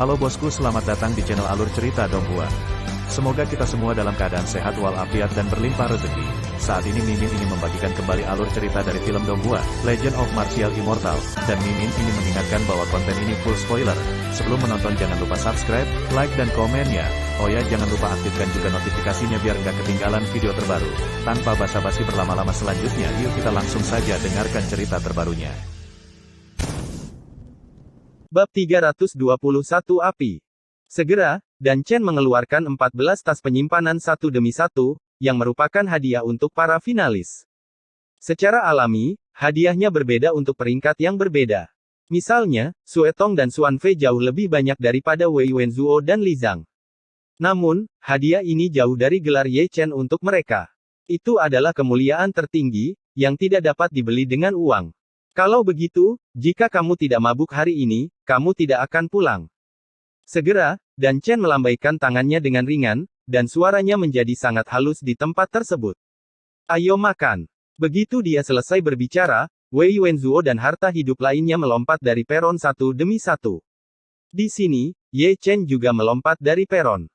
Halo bosku, selamat datang di channel Alur Cerita Donghua. Semoga kita semua dalam keadaan sehat walafiat dan berlimpah rezeki. Saat ini Mimin ingin membagikan kembali alur cerita dari film Donghua, Legend of Martial Immortal, dan Mimin ingin mengingatkan bahwa konten ini full spoiler. Sebelum menonton jangan lupa subscribe, like dan komennya. Oh ya, jangan lupa aktifkan juga notifikasinya biar nggak ketinggalan video terbaru. Tanpa basa-basi berlama-lama selanjutnya, yuk kita langsung saja dengarkan cerita terbarunya. Bab 321 Api. Segera, Dan Chen mengeluarkan 14 tas penyimpanan satu demi satu, yang merupakan hadiah untuk para finalis. Secara alami, hadiahnya berbeda untuk peringkat yang berbeda. Misalnya, Sue Tong dan Xuan Fei jauh lebih banyak daripada Wei Wenzuo dan Li Zhang. Namun, hadiah ini jauh dari gelar Ye Chen untuk mereka. Itu adalah kemuliaan tertinggi, yang tidak dapat dibeli dengan uang. Kalau begitu, jika kamu tidak mabuk hari ini, kamu tidak akan pulang. Segera, Dan Chen melambaikan tangannya dengan ringan, dan suaranya menjadi sangat halus di tempat tersebut. Ayo makan. Begitu dia selesai berbicara, Wei Wenzuo dan harta hidup lainnya melompat dari peron satu demi satu. Di sini, Ye Chen juga melompat dari peron.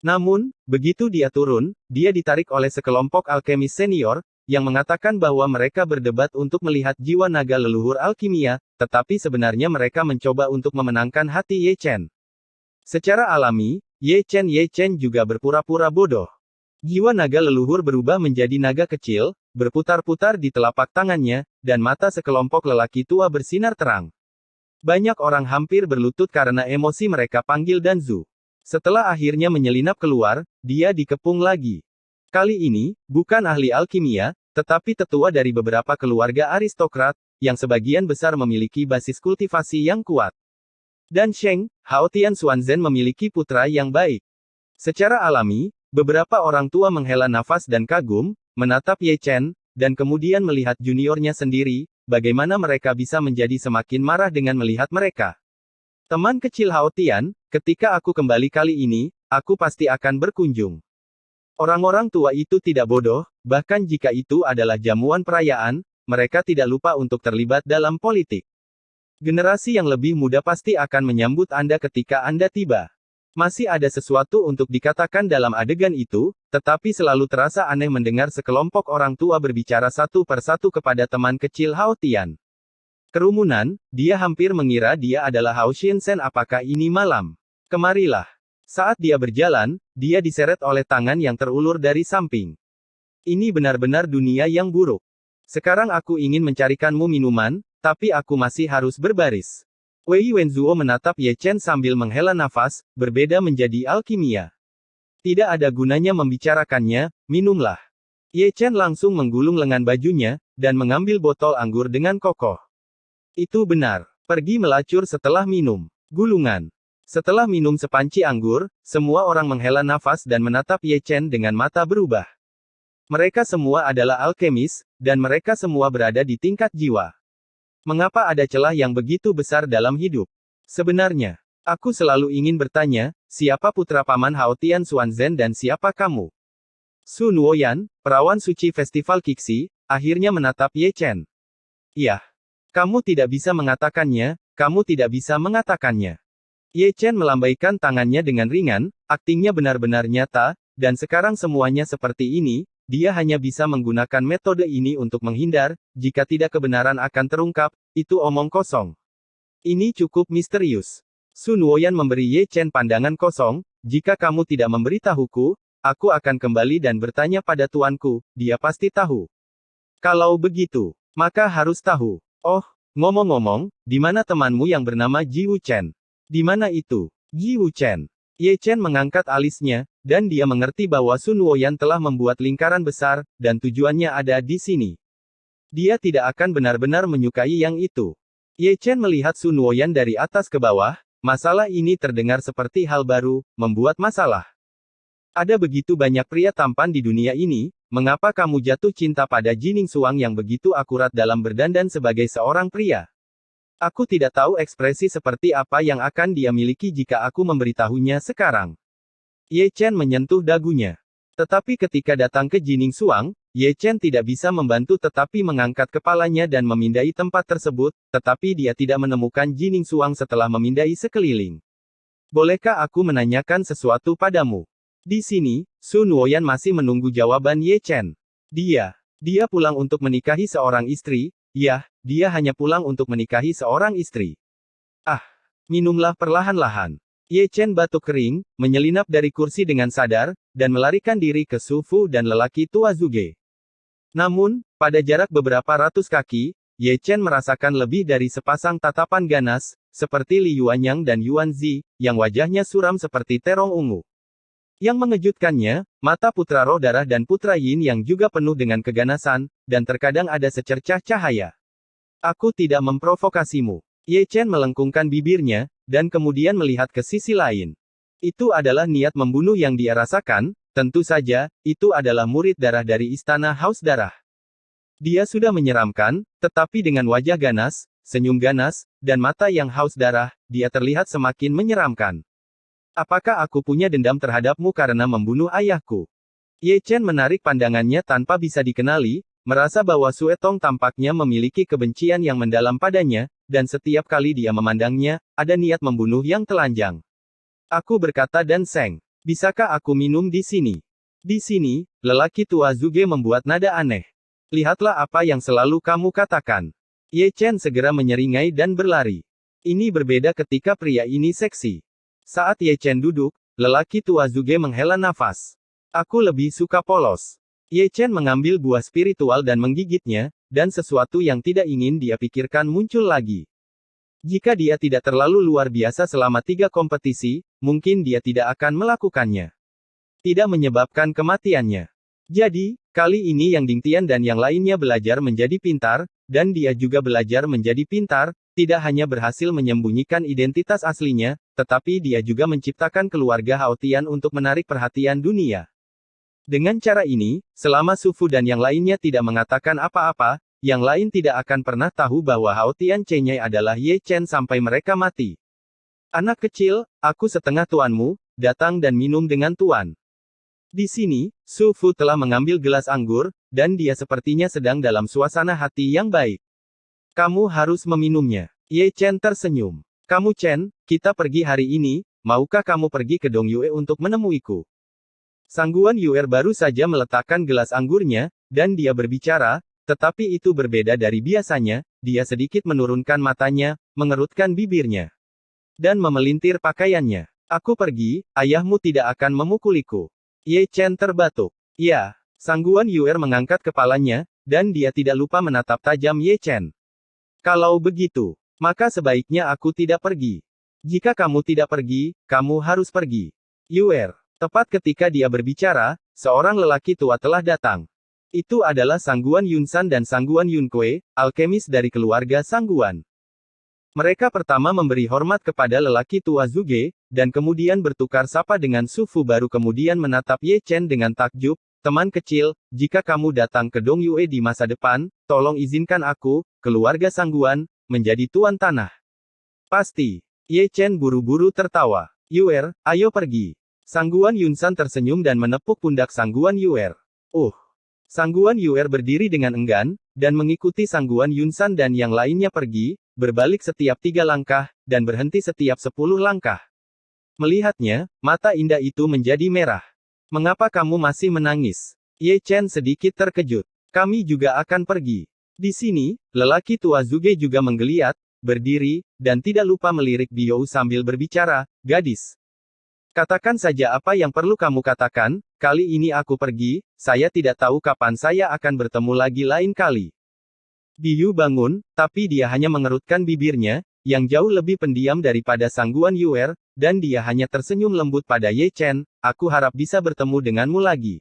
Namun, begitu dia turun, dia ditarik oleh sekelompok alkemis senior, yang mengatakan bahwa mereka berdebat untuk melihat jiwa naga leluhur alkimia, tetapi sebenarnya mereka mencoba untuk memenangkan hati Ye Chen. Secara alami, Ye Chen juga berpura-pura bodoh. Jiwa naga leluhur berubah menjadi naga kecil, berputar-putar di telapak tangannya, dan mata sekelompok lelaki tua bersinar terang. Banyak orang hampir berlutut karena emosi mereka panggil Danzu. Setelah akhirnya menyelinap keluar, dia dikepung lagi. Kali ini, bukan ahli alkimia, tetapi tetua dari beberapa keluarga aristokrat, yang sebagian besar memiliki basis kultivasi yang kuat. Dan Sheng, Haotian Xuanzhen memiliki putra yang baik. Secara alami, beberapa orang tua menghela nafas dan kagum, menatap Ye Chen, dan kemudian melihat juniornya sendiri, bagaimana mereka bisa menjadi semakin marah dengan melihat mereka. Teman kecil Haotian, ketika aku kembali kali ini, aku pasti akan berkunjung. Orang-orang tua itu tidak bodoh, bahkan jika itu adalah jamuan perayaan, mereka tidak lupa untuk terlibat dalam politik. Generasi yang lebih muda pasti akan menyambut Anda ketika Anda tiba. Masih ada sesuatu untuk dikatakan dalam adegan itu, tetapi selalu terasa aneh mendengar sekelompok orang tua berbicara satu persatu kepada teman kecil Haotian. Kerumunan, dia hampir mengira dia adalah Hao Xinshen. Apakah ini malam? Kemarilah. Saat dia berjalan, dia diseret oleh tangan yang terulur dari samping. Ini benar-benar dunia yang buruk. Sekarang aku ingin mencarikanmu minuman, tapi aku masih harus berbaris. Wei Wenzuo menatap Ye Chen sambil menghela nafas, berbeda menjadi alkimia. Tidak ada gunanya membicarakannya, minumlah. Ye Chen langsung menggulung lengan bajunya, dan mengambil botol anggur dengan kokoh. Itu benar. Pergi melacur setelah minum. Gulungan. Setelah minum sepanci anggur, semua orang menghela nafas dan menatap Ye Chen dengan mata berubah. Mereka semua adalah alkemis, dan mereka semua berada di tingkat jiwa. Mengapa ada celah yang begitu besar dalam hidup? Sebenarnya, aku selalu ingin bertanya, siapa putra paman Haotian Xuanzhen dan siapa kamu? Su Nuoyan, perawan suci festival Qixi, akhirnya menatap Ye Chen. Iya. Kamu tidak bisa mengatakannya, kamu tidak bisa mengatakannya. Ye Chen melambaikan tangannya dengan ringan, aktingnya benar-benar nyata, dan sekarang semuanya seperti ini. Dia hanya bisa menggunakan metode ini untuk menghindar, jika tidak kebenaran akan terungkap, itu omong kosong. Ini cukup misterius. Su Nuoyan memberi Ye Chen pandangan kosong, jika kamu tidak memberitahuku, aku akan kembali dan bertanya pada tuanku, dia pasti tahu. Kalau begitu, maka harus tahu. Oh, ngomong-ngomong, di mana temanmu yang bernama Ji Wu Chen? Di mana itu? Ji Wu Chen. Ye Chen mengangkat alisnya, dan dia mengerti bahwa Su Nuoyan telah membuat lingkaran besar, dan tujuannya ada di sini. Dia tidak akan benar-benar menyukai yang itu. Ye Chen melihat Su Nuoyan dari atas ke bawah, masalah ini terdengar seperti hal baru, membuat masalah. Ada begitu banyak pria tampan di dunia ini, mengapa kamu jatuh cinta pada Jining Suang yang begitu akurat dalam berdandan sebagai seorang pria? Aku tidak tahu ekspresi seperti apa yang akan dia miliki jika aku memberitahunya sekarang. Ye Chen menyentuh dagunya. Tetapi ketika datang ke Jining Suang, Ye Chen tidak bisa membantu tetapi mengangkat kepalanya dan memindai tempat tersebut, tetapi dia tidak menemukan Jining Suang setelah memindai sekeliling. Bolehkah aku menanyakan sesuatu padamu? Di sini, Sun Woyan masih menunggu jawaban Ye Chen. Dia pulang untuk menikahi seorang istri, ya, dia hanya pulang untuk menikahi seorang istri. Ah, minumlah perlahan-lahan. Ye Chen batuk kering, menyelinap dari kursi dengan sadar, dan melarikan diri ke Su Fu dan lelaki tua Zuge. Namun, pada jarak beberapa ratus kaki, Ye Chen merasakan lebih dari sepasang tatapan ganas, seperti Li Yuanyang dan Yuan Zi, yang wajahnya suram seperti terong ungu. Yang mengejutkannya, mata putra roh darah dan putra yin yang juga penuh dengan keganasan, dan terkadang ada secercah cahaya. Aku tidak memprovokasimu. Ye Chen melengkungkan bibirnya, dan kemudian melihat ke sisi lain. Itu adalah niat membunuh yang dia rasakan, tentu saja, itu adalah murid darah dari Istana Haus Darah. Dia sudah menyeramkan, tetapi dengan wajah ganas, senyum ganas, dan mata yang haus darah, dia terlihat semakin menyeramkan. Apakah aku punya dendam terhadapmu karena membunuh ayahku? Ye Chen menarik pandangannya tanpa bisa dikenali, merasa bahwa Sue Tong tampaknya memiliki kebencian yang mendalam padanya, dan setiap kali dia memandangnya, ada niat membunuh yang telanjang. Aku berkata dan Seng, bisakah aku minum di sini? Di sini, lelaki tua Zuge membuat nada aneh. Lihatlah apa yang selalu kamu katakan. Ye Chen segera menyeringai dan berlari. Ini berbeda ketika pria ini seksi. Saat Ye Chen duduk, lelaki tua Zuge menghela nafas. Aku lebih suka polos. Ye Chen mengambil buah spiritual dan menggigitnya, dan sesuatu yang tidak ingin dia pikirkan muncul lagi. Jika dia tidak terlalu luar biasa selama 3 kompetisi, mungkin dia tidak akan melakukannya. Tidak menyebabkan kematiannya. Jadi, kali ini Yang Dingtian dan yang lainnya belajar menjadi pintar, dan dia juga belajar menjadi pintar, tidak hanya berhasil menyembunyikan identitas aslinya, tetapi dia juga menciptakan keluarga Haotian untuk menarik perhatian dunia. Dengan cara ini, selama Su Fu dan yang lainnya tidak mengatakan apa-apa, yang lain tidak akan pernah tahu bahwa Haotian Chenyai adalah Ye Chen sampai mereka mati. Anak kecil, aku setengah tuanmu, datang dan minum dengan tuan. Di sini, Su Fu telah mengambil gelas anggur, dan dia sepertinya sedang dalam suasana hati yang baik. Kamu harus meminumnya. Ye Chen tersenyum. Kamu Chen, kita pergi hari ini, maukah kamu pergi ke Dong Yue untuk menemuiku? Sangguan Yuer baru saja meletakkan gelas anggurnya, dan dia berbicara, tetapi itu berbeda dari biasanya, dia sedikit menurunkan matanya, mengerutkan bibirnya, dan memelintir pakaiannya. Aku pergi, ayahmu tidak akan memukuliku. Ye Chen terbatuk. Ya, Sangguan Yuer mengangkat kepalanya, dan dia tidak lupa menatap tajam Ye Chen. Kalau begitu, maka sebaiknya aku tidak pergi. Jika kamu tidak pergi, kamu harus pergi. Yuer. Tepat ketika dia berbicara, seorang lelaki tua telah datang. Itu adalah Sangguan Yunsan dan Sangguan Yunkue, alkemis dari keluarga Sangguan. Mereka pertama memberi hormat kepada lelaki tua Zuge, dan kemudian bertukar sapa dengan Su Fu baru kemudian menatap Ye Chen dengan takjub. Teman kecil, jika kamu datang ke Dong Yue di masa depan, tolong izinkan aku, keluarga Sangguan, menjadi tuan tanah. Pasti. Ye Chen buru-buru tertawa. Yuer, ayo pergi. Sangguan Yunsan tersenyum dan menepuk pundak Sangguan Yuer. Sangguan Yuer berdiri dengan enggan, dan mengikuti Sangguan Yunsan dan yang lainnya pergi, berbalik setiap 3 langkah, dan berhenti setiap 10 langkah. Melihatnya, mata indah itu menjadi merah. Mengapa kamu masih menangis? Ye Chen sedikit terkejut. Kami juga akan pergi. Di sini, lelaki tua Zuge juga menggeliat, berdiri, dan tidak lupa melirik Biou sambil berbicara, gadis. Katakan saja apa yang perlu kamu katakan, kali ini aku pergi, saya tidak tahu kapan saya akan bertemu lagi lain kali. Biou bangun, tapi dia hanya mengerutkan bibirnya, yang jauh lebih pendiam daripada Sangguan Yuer, dan dia hanya tersenyum lembut pada Ye Chen, aku harap bisa bertemu denganmu lagi.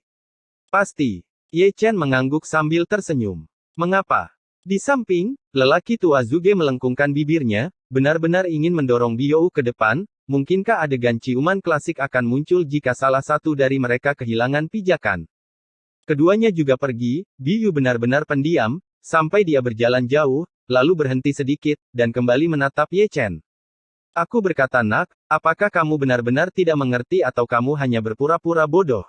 Pasti. Ye Chen mengangguk sambil tersenyum. Mengapa? Di samping, lelaki tua Zuge melengkungkan bibirnya, benar-benar ingin mendorong Biou ke depan, mungkinkah adegan ciuman klasik akan muncul jika salah satu dari mereka kehilangan pijakan. Keduanya juga pergi, Biou benar-benar pendiam, sampai dia berjalan jauh, lalu berhenti sedikit, dan kembali menatap Ye Chen. Aku berkata nak, apakah kamu benar-benar tidak mengerti atau kamu hanya berpura-pura bodoh?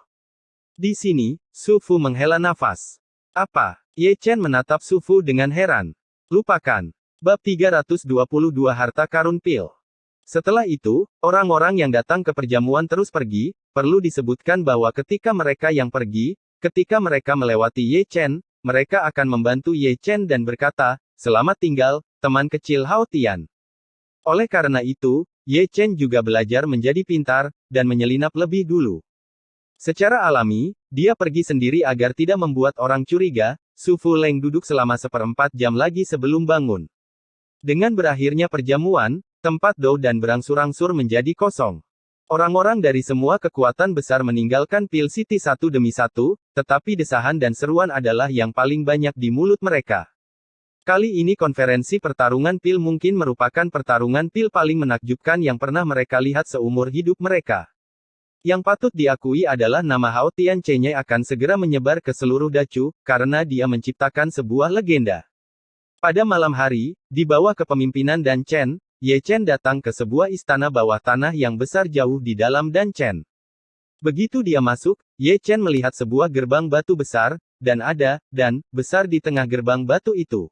Di sini, Su Fu menghela nafas. Apa? Ye Chen menatap Su Fu dengan heran. Lupakan. Bab 322 Harta Karun Pil. Setelah itu, orang-orang yang datang ke perjamuan terus pergi. Perlu disebutkan bahwa ketika mereka yang pergi, ketika mereka melewati Ye Chen, mereka akan membantu Ye Chen dan berkata, "Selamat tinggal, teman kecil Hao Tian." Oleh karena itu, Ye Chen juga belajar menjadi pintar, dan menyelinap lebih dulu. Secara alami, dia pergi sendiri agar tidak membuat orang curiga. Su Fuleng duduk selama 1/4 jam lagi sebelum bangun. Dengan berakhirnya perjamuan, tempat Dou dan berangsur-angsur menjadi kosong. Orang-orang dari semua kekuatan besar meninggalkan Pil City satu demi satu, tetapi desahan dan seruan adalah yang paling banyak di mulut mereka. Kali ini konferensi pertarungan pil mungkin merupakan pertarungan pil paling menakjubkan yang pernah mereka lihat seumur hidup mereka. Yang patut diakui adalah nama Hao Tian Cenye akan segera menyebar ke seluruh Dacu, karena dia menciptakan sebuah legenda. Pada malam hari, di bawah kepemimpinan Dan Chen, Ye Chen datang ke sebuah istana bawah tanah yang besar jauh di dalam Dan Chen. Begitu dia masuk, Ye Chen melihat sebuah gerbang batu besar, dan besar di tengah gerbang batu itu.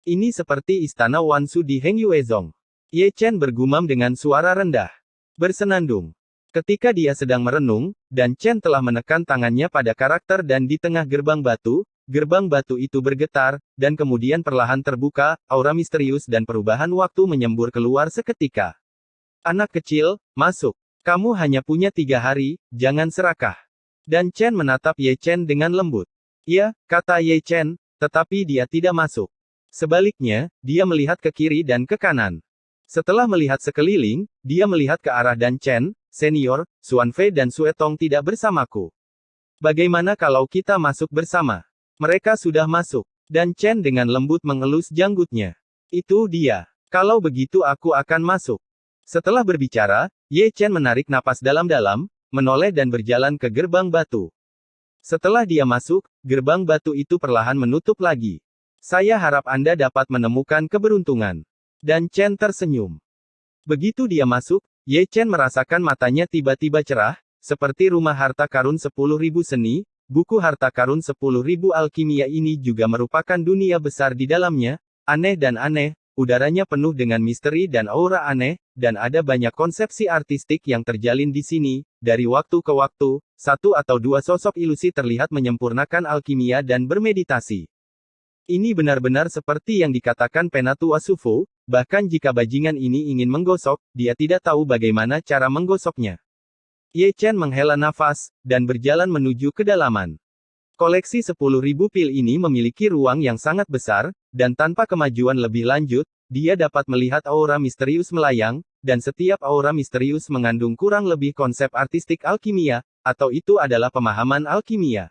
Ini seperti istana Wansu di Hengyuezong. Ye Chen bergumam dengan suara rendah. Bersenandung. Ketika dia sedang merenung, Dan Chen telah menekan tangannya pada karakter dan di tengah gerbang batu itu bergetar, dan kemudian perlahan terbuka, aura misterius dan perubahan waktu menyembur keluar seketika. Anak kecil, masuk. Kamu hanya punya 3 hari, jangan serakah. Dan Chen menatap Ye Chen dengan lembut. Ya, kata Ye Chen, tetapi dia tidak masuk. Sebaliknya, dia melihat ke kiri dan ke kanan. Setelah melihat sekeliling, dia melihat ke arah Dan Chen, senior, Xuan Fei dan Sue Tong tidak bersamaku. Bagaimana kalau kita masuk bersama? Mereka sudah masuk. Dan Chen dengan lembut mengelus janggutnya. Itu dia. Kalau begitu aku akan masuk. Setelah berbicara, Ye Chen menarik napas dalam-dalam, menoleh dan berjalan ke gerbang batu. Setelah dia masuk, gerbang batu itu perlahan menutup lagi. Saya harap Anda dapat menemukan keberuntungan. Dan Chen tersenyum. Begitu dia masuk, Ye Chen merasakan matanya tiba-tiba cerah, seperti rumah harta karun 10.000 seni, buku harta karun 10.000 alkimia ini juga merupakan dunia besar di dalamnya, aneh dan aneh, udaranya penuh dengan misteri dan aura aneh, dan ada banyak konsepsi artistik yang terjalin di sini. Dari waktu ke waktu, 1 atau 2 sosok ilusi terlihat menyempurnakan alkimia dan bermeditasi. Ini benar-benar seperti yang dikatakan Penatua Sufo, bahkan jika bajingan ini ingin menggosok, dia tidak tahu bagaimana cara menggosoknya. Ye Chen menghela nafas, dan berjalan menuju kedalaman. Koleksi 10.000 pil ini memiliki ruang yang sangat besar, dan tanpa kemajuan lebih lanjut, dia dapat melihat aura misterius melayang, dan setiap aura misterius mengandung kurang lebih konsep artistik alkimia, atau itu adalah pemahaman alkimia.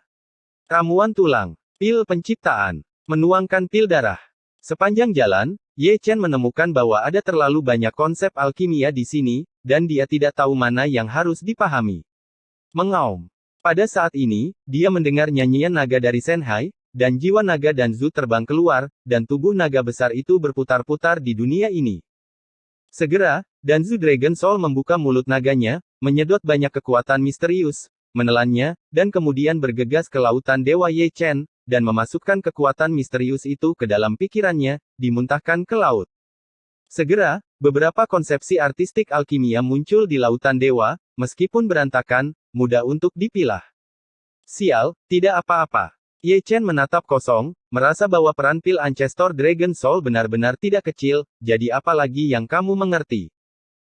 Ramuan tulang, pil penciptaan, menuangkan pil darah. Sepanjang jalan, Ye Chen menemukan bahwa ada terlalu banyak konsep alkimia di sini, dan dia tidak tahu mana yang harus dipahami. Mengaum. Pada saat ini, dia mendengar nyanyian naga dari Shanghai, dan jiwa naga Danzu terbang keluar, dan tubuh naga besar itu berputar-putar di dunia ini. Segera, Danzu Dragon Soul membuka mulut naganya, menyedot banyak kekuatan misterius, menelannya, dan kemudian bergegas ke lautan Dewa Ye Chen, dan memasukkan kekuatan misterius itu ke dalam pikirannya, dimuntahkan ke laut. Segera, beberapa konsepsi artistik alkimia muncul di lautan dewa, meskipun berantakan, mudah untuk dipilah. Sial, tidak apa-apa. Ye Chen menatap kosong, merasa bahwa peran pil Ancestor Dragon Soul benar-benar tidak kecil, jadi apa lagi yang kamu mengerti?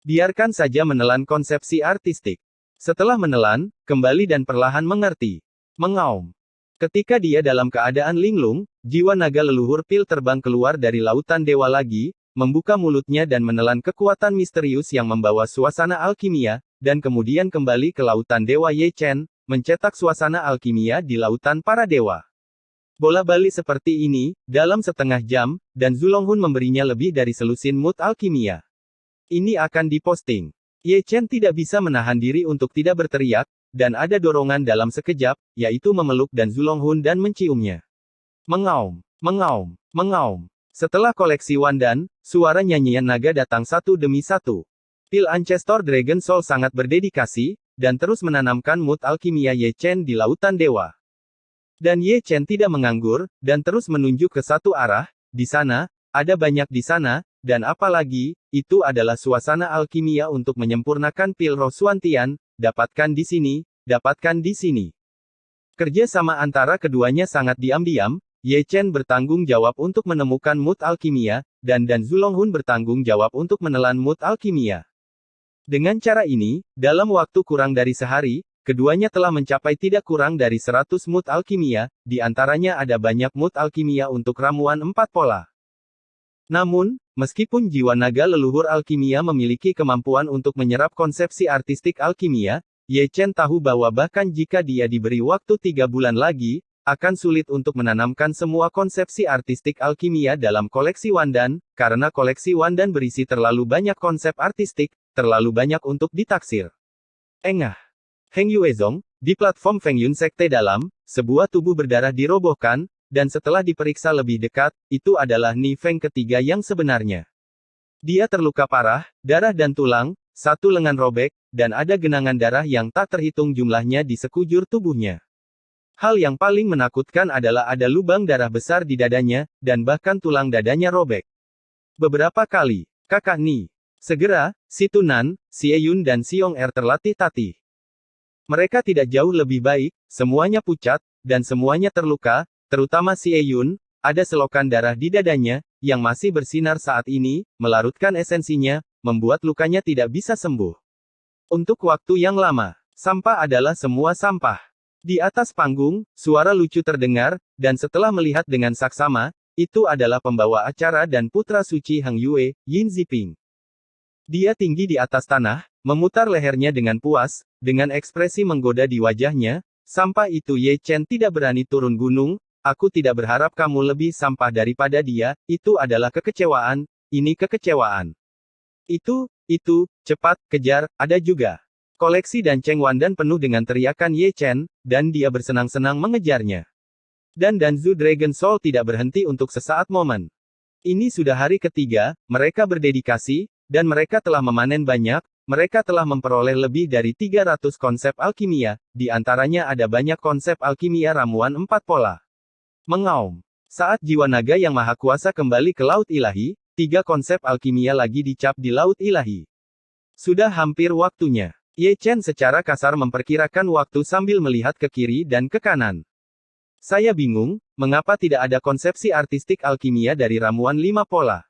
Biarkan saja menelan konsepsi artistik. Setelah menelan, kembali dan perlahan mengerti. Mengaum. Ketika dia dalam keadaan linglung, jiwa naga leluhur pil terbang keluar dari lautan dewa lagi, membuka mulutnya dan menelan kekuatan misterius yang membawa suasana alkimia, dan kemudian kembali ke lautan dewa Ye Chen, mencetak suasana alkimia di lautan para dewa. Bola-balik seperti ini, dalam setengah jam, dan Zulonghun memberinya lebih dari selusin mood alkimia. Ini akan diposting. Ye Chen tidak bisa menahan diri untuk tidak berteriak, dan ada dorongan dalam sekejap, yaitu memeluk Dan Zulonghun dan menciumnya. Mengaum, mengaum, mengaum. Setelah koleksi Wandan, suara nyanyian naga datang satu demi satu. Pil Ancestor Dragon Soul sangat berdedikasi, dan terus menanamkan mood alkimia Ye Chen di lautan dewa. Dan Ye Chen tidak menganggur, dan terus menunjuk ke satu arah. Di sana, ada banyak di sana, dan apalagi, itu adalah suasana alkimia untuk menyempurnakan pil roh Suantian, dapatkan di sini, dapatkan di sini. Kerja sama antara keduanya sangat diam-diam, Ye Chen bertanggung jawab untuk menemukan mood alkimia, dan Zulonghun bertanggung jawab untuk menelan mood alkimia. Dengan cara ini, dalam waktu kurang dari sehari, keduanya telah mencapai tidak kurang dari 100 mood alkimia, di antaranya ada banyak mood alkimia untuk ramuan 4 pola. Namun, meskipun jiwa naga leluhur alkimia memiliki kemampuan untuk menyerap konsepsi artistik alkimia, Ye Chen tahu bahwa bahkan jika dia diberi waktu 3 bulan lagi, akan sulit untuk menanamkan semua konsepsi artistik alkimia dalam koleksi Wandan, karena koleksi Wandan berisi terlalu banyak konsep artistik, terlalu banyak untuk ditaksir. Engah. Heng Yuezong, di platform Feng Yun Sekte Dalam, sebuah tubuh berdarah dirobohkan, dan setelah diperiksa lebih dekat, itu adalah Ni Feng ketiga yang sebenarnya. Dia terluka parah, darah dan tulang, satu lengan robek, dan ada genangan darah yang tak terhitung jumlahnya di sekujur tubuhnya. Hal yang paling menakutkan adalah ada lubang darah besar di dadanya, dan bahkan tulang dadanya robek. Beberapa kali, kakak Ni. Segera, si Tunan, si Eyun dan si Yong Er terlatih-tatih. Mereka tidak jauh lebih baik, semuanya pucat, dan semuanya terluka, terutama si Eyun, ada selokan darah di dadanya, yang masih bersinar saat ini, melarutkan esensinya, membuat lukanya tidak bisa sembuh. Untuk waktu yang lama, sampah adalah semua sampah. Di atas panggung, suara lucu terdengar, dan setelah melihat dengan saksama, itu adalah pembawa acara dan putra suci Hang Yue, Yin Ziping. Dia tinggi di atas tanah, memutar lehernya dengan puas, dengan ekspresi menggoda di wajahnya, sampah itu Ye Chen tidak berani turun gunung, aku tidak berharap kamu lebih sampah daripada dia, itu adalah kekecewaan, ini kekecewaan. Itu, cepat, kejar, ada juga. Koleksi dan Cheng Wandan penuh dengan teriakan Ye Chen, dan dia bersenang-senang mengejarnya. Dan Danzu Dragon Soul tidak berhenti untuk sesaat momen. Ini sudah hari ketiga, mereka berdedikasi, dan mereka telah memanen banyak, mereka telah memperoleh lebih dari 300 konsep alkimia, di antaranya ada banyak konsep alkimia ramuan 4 pola. Mengaum. Saat jiwa naga yang maha kuasa kembali ke Laut Ilahi, 3 konsep alkimia lagi dicap di Laut Ilahi. Sudah hampir waktunya. Ye Chen secara kasar memperkirakan waktu sambil melihat ke kiri dan ke kanan. Saya bingung, mengapa tidak ada konsepsi artistik alkimia dari ramuan 5 pola.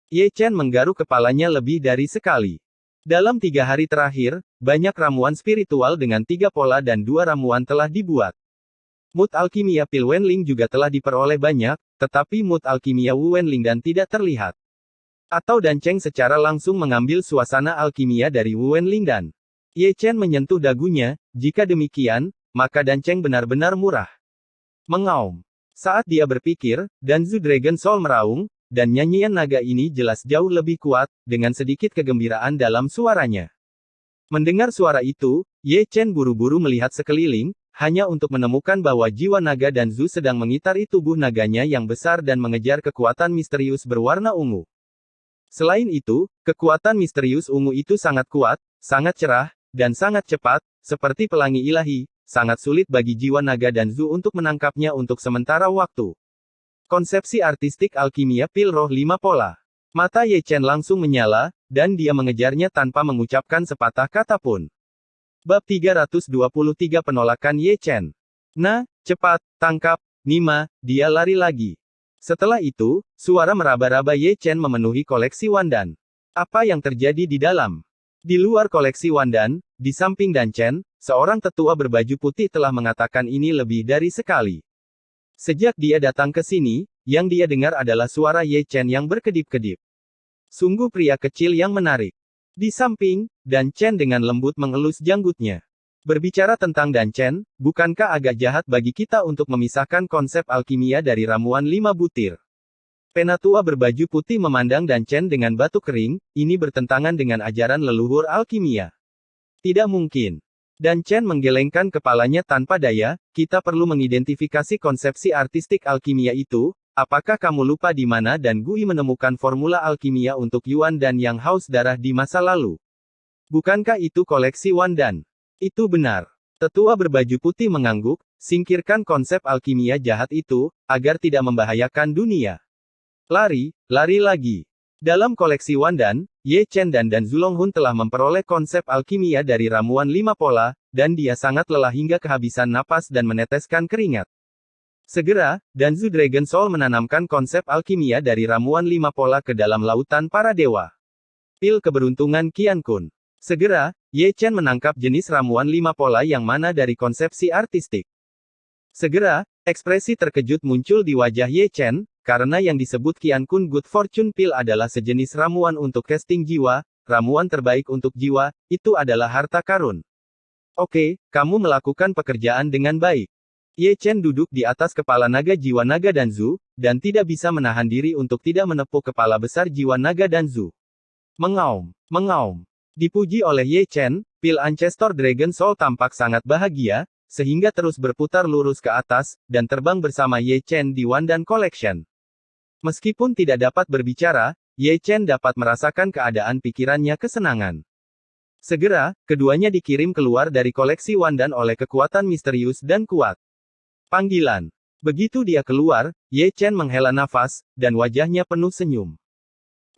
Ye Chen menggaruk kepalanya lebih dari sekali. Dalam 3 hari terakhir, banyak ramuan spiritual dengan 3 pola dan 2 ramuan telah dibuat. Mood alkimia pil Wenling juga telah diperoleh banyak, tetapi mood alkimia Wu Wenling dan tidak terlihat. Atau Dan Cheng secara langsung mengambil suasana alkimia dari Wu Wenling dan. Ye Chen menyentuh dagunya, jika demikian, maka Dan Cheng benar-benar murah. Mengaum. Saat dia berpikir, Danzu Dragon Soul meraung, dan nyanyian naga ini jelas jauh lebih kuat, dengan sedikit kegembiraan dalam suaranya. Mendengar suara itu, Ye Chen buru-buru melihat sekeliling, hanya untuk menemukan bahwa jiwa naga Danzu sedang mengitari tubuh naganya yang besar dan mengejar kekuatan misterius berwarna ungu. Selain itu, kekuatan misterius ungu itu sangat kuat, sangat cerah, dan sangat cepat, seperti pelangi ilahi, sangat sulit bagi jiwa naga Danzu untuk menangkapnya untuk sementara waktu. Konsepsi artistik alkimia pil roh 5 pola. Mata Ye Chen langsung menyala, dan dia mengejarnya tanpa mengucapkan sepatah kata pun. Bab 323 Penolakan Ye Chen. Nah, cepat, tangkap, Nima, dia lari lagi. Setelah itu, suara meraba-raba Ye Chen memenuhi koleksi Wandan. Apa yang terjadi di dalam? Di luar koleksi Wandan, di samping Dan Chen, seorang tetua berbaju putih telah mengatakan ini lebih dari sekali. Sejak dia datang ke sini, yang dia dengar adalah suara Ye Chen yang berkedip-kedip. Sungguh pria kecil yang menarik. Di samping, Dan Chen dengan lembut mengelus janggutnya. Berbicara tentang Dan Chen, bukankah agak jahat bagi kita untuk memisahkan konsep alkimia dari ramuan 5 butir? Penatua berbaju putih memandang Dan Chen dengan batuk kering, ini bertentangan dengan ajaran leluhur alkimia. Tidak mungkin. Dan Chen menggelengkan kepalanya tanpa daya, kita perlu mengidentifikasi konsepsi artistik alkimia itu, apakah kamu lupa di mana Dan Gui menemukan formula alkimia untuk Yuan dan yang haus darah di masa lalu? Bukankah itu koleksi Wandan? Itu benar. Tetua berbaju putih mengangguk, singkirkan konsep alkimia jahat itu, agar tidak membahayakan dunia. Lari, lari lagi. Dalam koleksi Wandan, Ye Chen dan Zulonghun telah memperoleh konsep alkimia dari ramuan 5 pola, dan dia sangat lelah hingga kehabisan napas dan meneteskan keringat. Segera, Danzu Dragon Soul menanamkan konsep alkimia dari ramuan 5 pola ke dalam lautan para dewa. Pil keberuntungan Qian Kun. Segera, Ye Chen menangkap jenis ramuan 5 pola yang mana dari konsepsi artistik. Segera, ekspresi terkejut muncul di wajah Ye Chen, karena yang disebut Qian Kun Good Fortune Pill adalah sejenis ramuan untuk casting jiwa, ramuan terbaik untuk jiwa, itu adalah harta karun. Oke, kamu melakukan pekerjaan dengan baik. Ye Chen duduk di atas kepala naga jiwa naga Danzu, dan tidak bisa menahan diri untuk tidak menepuk kepala besar jiwa naga Danzu. Mengaum, mengaum. Dipuji oleh Ye Chen, pil Ancestor Dragon Soul tampak sangat bahagia, sehingga terus berputar lurus ke atas, dan terbang bersama Ye Chen di Wandan Collection. Meskipun tidak dapat berbicara, Ye Chen dapat merasakan keadaan pikirannya kesenangan. Segera, keduanya dikirim keluar dari koleksi Wandan oleh kekuatan misterius dan kuat. Panggilan. Begitu dia keluar, Ye Chen menghela nafas, dan wajahnya penuh senyum.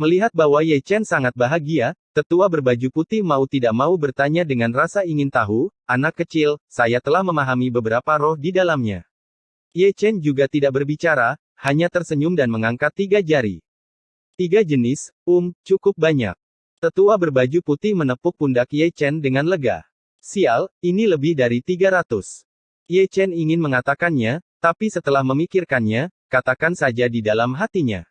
Melihat bahwa Ye Chen sangat bahagia, tetua berbaju putih mau tidak mau bertanya dengan rasa ingin tahu, anak kecil, saya telah memahami beberapa roh di dalamnya. Ye Chen juga tidak berbicara, hanya tersenyum dan mengangkat 3 jari. 3 jenis, cukup banyak. Tetua berbaju putih menepuk pundak Ye Chen dengan lega. Sial, ini lebih dari 300. Ye Chen ingin mengatakannya, tapi setelah memikirkannya, katakan saja di dalam hatinya.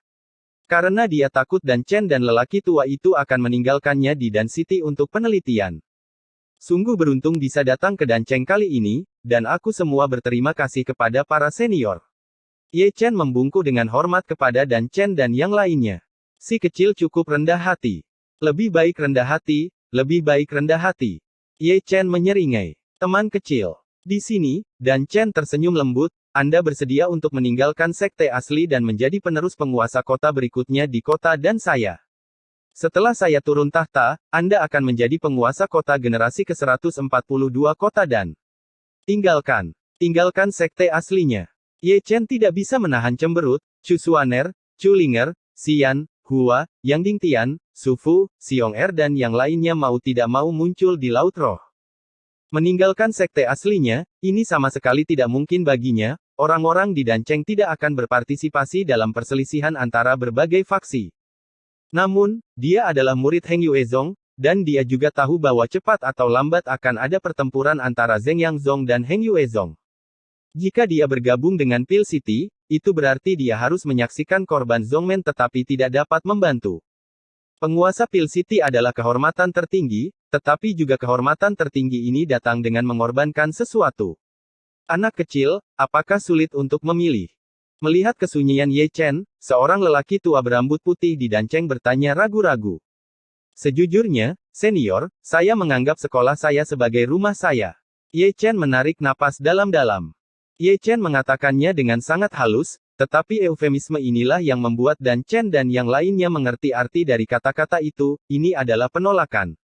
Karena dia takut Dan Chen dan lelaki tua itu akan meninggalkannya di Dan City untuk penelitian. Sungguh beruntung bisa datang ke Dan Chen kali ini, dan aku semua berterima kasih kepada para senior. Ye Chen membungkuk dengan hormat kepada Dan Chen dan yang lainnya. Si kecil cukup rendah hati. Lebih baik rendah hati, lebih baik rendah hati. Ye Chen menyeringai. Teman kecil. Di sini, Dan Chen tersenyum lembut, Anda bersedia untuk meninggalkan sekte asli dan menjadi penerus penguasa kota berikutnya di kota dan saya. Setelah saya turun tahta, Anda akan menjadi penguasa kota generasi ke-142 kota dan tinggalkan sekte aslinya. Ye Chen tidak bisa menahan cemberut, Chu Xuaner, Chu Linger, Xian, Hua, Yang Dingtian, Su Fu, Xiong Er dan yang lainnya mau tidak mau muncul di Laut Roh. Meninggalkan sekte aslinya, ini sama sekali tidak mungkin baginya, orang-orang di Dan Chen tidak akan berpartisipasi dalam perselisihan antara berbagai faksi. Namun, dia adalah murid Heng Yuezong, dan dia juga tahu bahwa cepat atau lambat akan ada pertempuran antara Zheng Yangzong dan Heng Yuezong. Jika dia bergabung dengan Pil City, itu berarti dia harus menyaksikan korban Zongmen tetapi tidak dapat membantu. Penguasa Pil City adalah kehormatan tertinggi, tetapi juga kehormatan tertinggi ini datang dengan mengorbankan sesuatu. Anak kecil, apakah sulit untuk memilih? Melihat kesunyian Ye Chen, seorang lelaki tua berambut putih di Dan Chen bertanya ragu-ragu. Sejujurnya, senior, saya menganggap sekolah saya sebagai rumah saya. Ye Chen menarik napas dalam-dalam. Ye Chen mengatakannya dengan sangat halus, tetapi eufemisme inilah yang membuat Dan Chen dan yang lainnya mengerti arti dari kata-kata itu, ini adalah penolakan.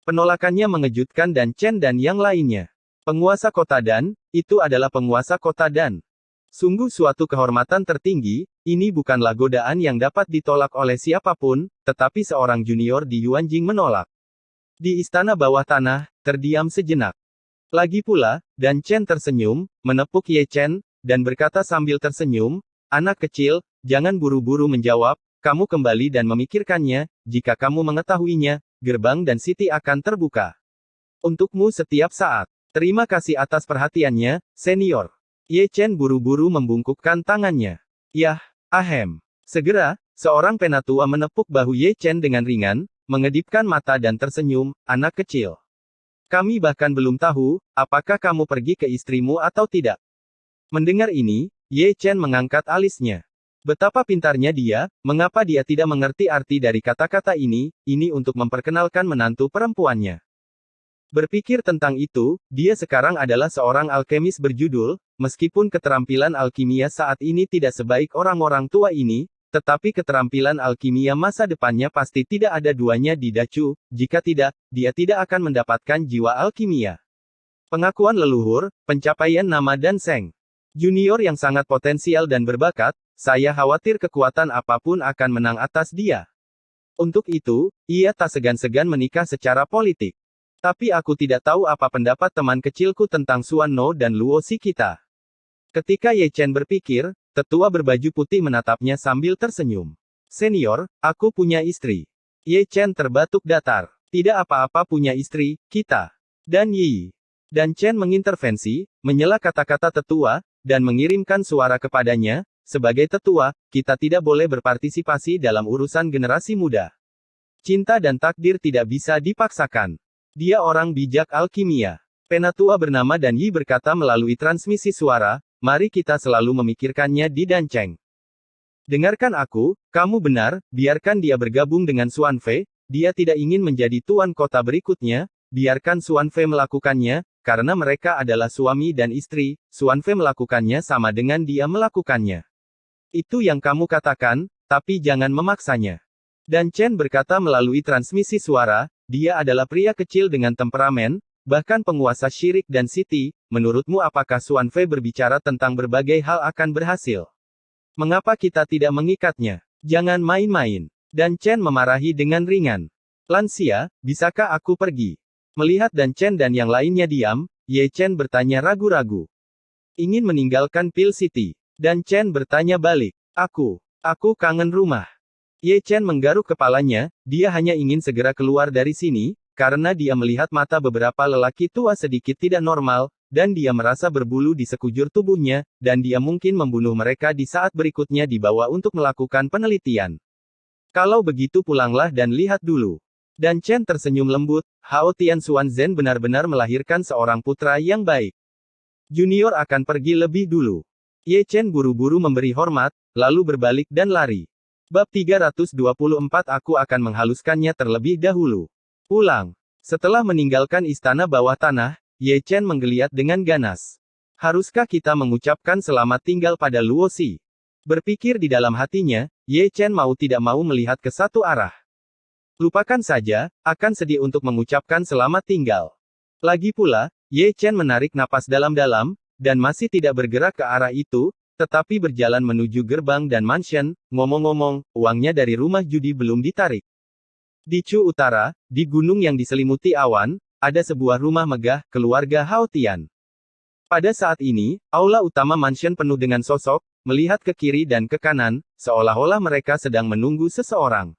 Penolakannya mengejutkan Dan Chen dan yang lainnya. Penguasa kota Dan, itu adalah penguasa kota Dan. Sungguh suatu kehormatan tertinggi, ini bukanlah godaan yang dapat ditolak oleh siapapun, tetapi seorang junior di Yuanjing menolak. Di istana bawah tanah, terdiam sejenak. Lagi pula, Dan Chen tersenyum, menepuk Ye Chen, dan berkata sambil tersenyum, anak kecil, jangan buru-buru menjawab, kamu kembali dan memikirkannya, jika kamu mengetahuinya, gerbang Dan City akan terbuka untukmu setiap saat. Terima kasih atas perhatiannya, senior. Ye Chen buru-buru membungkukkan tangannya. Yah, ahem. Segera, seorang penatua menepuk bahu Ye Chen dengan ringan, mengedipkan mata dan tersenyum, anak kecil. Kami bahkan belum tahu, apakah kamu pergi ke istrimu atau tidak. Mendengar ini, Ye Chen mengangkat alisnya. Betapa pintarnya dia, mengapa dia tidak mengerti arti dari kata-kata ini untuk memperkenalkan menantu perempuannya. Berpikir tentang itu, dia sekarang adalah seorang alkemis berjudul, meskipun keterampilan alkimia saat ini tidak sebaik orang-orang tua ini, tetapi keterampilan alkimia masa depannya pasti tidak ada duanya di Dacu, jika tidak, dia tidak akan mendapatkan jiwa alkimia. Pengakuan leluhur, pencapaian nama dan Seng. Junior yang sangat potensial dan berbakat, saya khawatir kekuatan apapun akan menang atas dia. Untuk itu, ia tak segan-segan menikah secara politik. Tapi aku tidak tahu apa pendapat teman kecilku tentang Suan No dan Luo Si kita. Ketika Ye Chen berpikir, tetua berbaju putih menatapnya sambil tersenyum. Senior, aku punya istri. Ye Chen terbatuk datar. Tidak apa-apa punya istri, kita. Dan Yi. Dan Chen mengintervensi, menyela kata-kata tetua, dan mengirimkan suara kepadanya, sebagai tetua, kita tidak boleh berpartisipasi dalam urusan generasi muda. Cinta dan takdir tidak bisa dipaksakan. Dia orang bijak alkimia. Penatua bernama Dan Yi berkata melalui transmisi suara, mari kita selalu memikirkannya di Dancheng. Dengarkan aku, kamu benar, biarkan dia bergabung dengan Xuan Fei, dia tidak ingin menjadi tuan kota berikutnya, biarkan Xuan Fei melakukannya, karena mereka adalah suami dan istri, Xuan Fei melakukannya sama dengan dia melakukannya. Itu yang kamu katakan, tapi jangan memaksanya. Dan Chen berkata melalui transmisi suara, dia adalah pria kecil dengan temperamen, bahkan penguasa syirik dan siti, menurutmu apakah Xuan Fei berbicara tentang berbagai hal akan berhasil? Mengapa kita tidak mengikatnya? Jangan main-main. Dan Chen memarahi dengan ringan. Lansia, bisakah aku pergi? Melihat Dan Chen dan yang lainnya diam, Ye Chen bertanya ragu-ragu. Ingin meninggalkan Pil City. Dan Chen bertanya balik. Aku kangen rumah. Ye Chen menggaruk kepalanya, dia hanya ingin segera keluar dari sini, karena dia melihat mata beberapa lelaki tua sedikit tidak normal, dan dia merasa berbulu di sekujur tubuhnya, dan dia mungkin membunuh mereka di saat berikutnya dibawa untuk melakukan penelitian. Kalau begitu pulanglah dan lihat dulu. Dan Chen tersenyum lembut, Hao Tian Xuanzhen benar-benar melahirkan seorang putra yang baik. Junior akan pergi lebih dulu. Ye Chen buru-buru memberi hormat, lalu berbalik dan lari. Bab 324 Aku akan menghaluskannya terlebih dahulu. Pulang. Setelah meninggalkan istana bawah tanah, Ye Chen menggeliat dengan ganas. Haruskah kita mengucapkan selamat tinggal pada Luo Si? Berpikir di dalam hatinya, Ye Chen mau tidak mau melihat ke satu arah. Lupakan saja, akan sedih untuk mengucapkan selamat tinggal. Lagi pula, Ye Chen menarik napas dalam-dalam, dan masih tidak bergerak ke arah itu, tetapi berjalan menuju gerbang dan mansion. Ngomong-ngomong, uangnya dari rumah judi belum ditarik. Di Chu Utara, di gunung yang diselimuti awan, ada sebuah rumah megah, keluarga Hao Tian. Pada saat ini, aula utama mansion penuh dengan sosok, melihat ke kiri dan ke kanan, seolah-olah mereka sedang menunggu seseorang.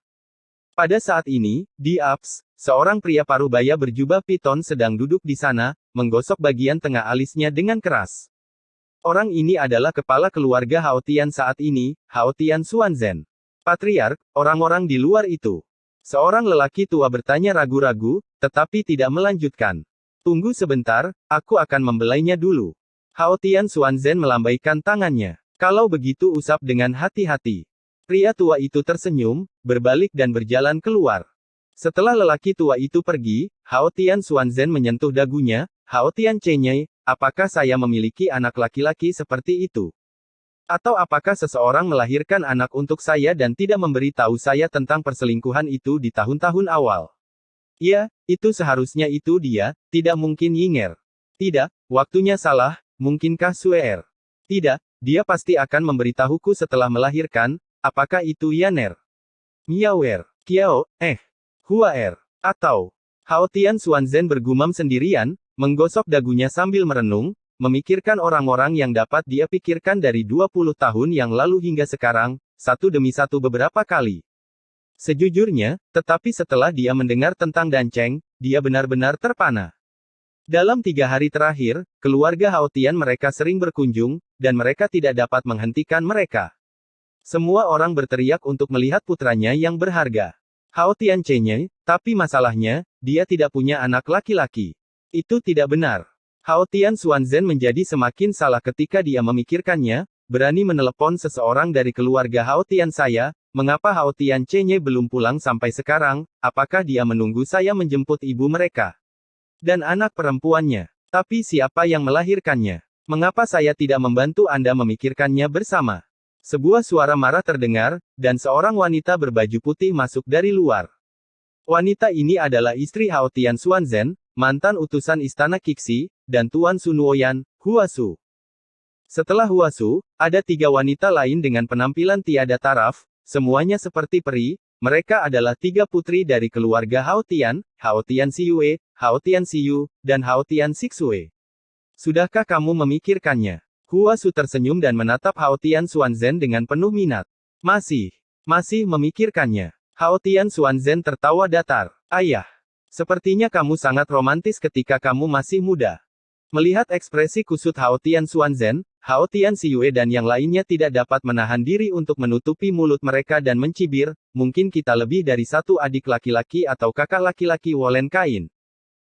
Pada saat ini, di Ups, seorang pria parubaya berjubah piton sedang duduk di sana, menggosok bagian tengah alisnya dengan keras. Orang ini adalah kepala keluarga Hao Tian saat ini, Hao Tian Xuanzhen. Patriark, orang-orang di luar itu. Seorang lelaki tua bertanya ragu-ragu, tetapi tidak melanjutkan. Tunggu sebentar, aku akan membelainya dulu. Hao Tian Xuanzhen melambaikan tangannya. Kalau begitu usap dengan hati-hati. Pria tua itu tersenyum, berbalik dan berjalan keluar. Setelah lelaki tua itu pergi, Hao Tian Xuanzhen menyentuh dagunya, Hao Tian Chenye, apakah saya memiliki anak laki-laki seperti itu? Atau apakah seseorang melahirkan anak untuk saya dan tidak memberi tahu saya tentang perselingkuhan itu di tahun-tahun awal? Ya, itu seharusnya itu dia, tidak mungkin Yinger. Tidak, waktunya salah, mungkinkah Suer? Tidak, dia pasti akan memberitahuku setelah melahirkan. Apakah itu Yaner? Miaoer, Kiao, Huaer, atau Hao Tian Xuanzhen bergumam sendirian, menggosok dagunya sambil merenung, memikirkan orang-orang yang dapat dia pikirkan dari 20 tahun yang lalu hingga sekarang, satu demi satu beberapa kali. Sejujurnya, tetapi setelah dia mendengar tentang Dancheng, dia benar-benar terpana. Dalam 3 hari terakhir, keluarga Hao Tian mereka sering berkunjung, dan mereka tidak dapat menghentikan mereka. Semua orang berteriak untuk melihat putranya yang berharga. Hao Tian Chenye, tapi masalahnya, dia tidak punya anak laki-laki. Itu tidak benar. Hao Tian Xuanzhen menjadi semakin salah ketika dia memikirkannya, berani menelepon seseorang dari keluarga Hao Tian saya, mengapa Hao Tian Chenye belum pulang sampai sekarang, apakah dia menunggu saya menjemput ibu mereka? Dan anak perempuannya. Tapi siapa yang melahirkannya? Mengapa saya tidak membantu Anda memikirkannya bersama? Sebuah suara marah terdengar, dan seorang wanita berbaju putih masuk dari luar. Wanita ini adalah istri Hao Tian Xuanzhen, mantan utusan istana Qixi, dan Tuan Sun Luoyan, Huasu. Setelah Huasu, ada 3 wanita lain dengan penampilan tiada taraf, semuanya seperti peri. Mereka adalah 3 putri dari keluarga Hao Tian, Hao Tian Xiyue, Hao Tian Xiyu, dan Hao Tian Xixue. Sudahkah kamu memikirkannya? Huasu tersenyum dan menatap Hao Tian Xuanzhen dengan penuh minat. Masih memikirkannya. Hao Tian Xuanzhen tertawa datar. Ayah, sepertinya kamu sangat romantis ketika kamu masih muda. Melihat ekspresi kusut Hao Tian Xuanzhen, Hao Tian Xiyue dan yang lainnya tidak dapat menahan diri untuk menutupi mulut mereka dan mencibir, mungkin kita lebih dari satu adik laki-laki atau kakak laki-laki Wolen Kain.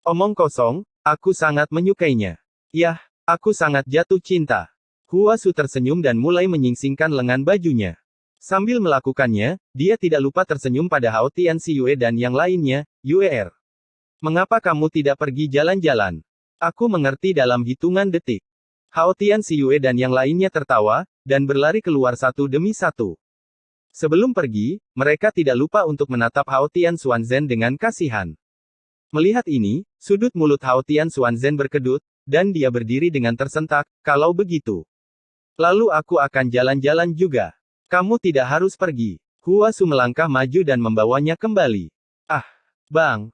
Omong kosong, aku sangat menyukainya. Yah, aku sangat jatuh cinta. Huasu tersenyum dan mulai menyingsingkan lengan bajunya. Sambil melakukannya, dia tidak lupa tersenyum pada Hao Tian Xiyue dan yang lainnya, Yuer. Mengapa kamu tidak pergi jalan-jalan? Aku mengerti dalam hitungan detik. Hao Tian Xiyue dan yang lainnya tertawa, dan berlari keluar satu demi satu. Sebelum pergi, mereka tidak lupa untuk menatap Hao Tian Xuanzhen dengan kasihan. Melihat ini, sudut mulut Hao Tian Xuanzhen berkedut, dan dia berdiri dengan tersentak. Kalau begitu, lalu aku akan jalan-jalan juga. Kamu tidak harus pergi. Huasu melangkah maju dan membawanya kembali. Ah, bang.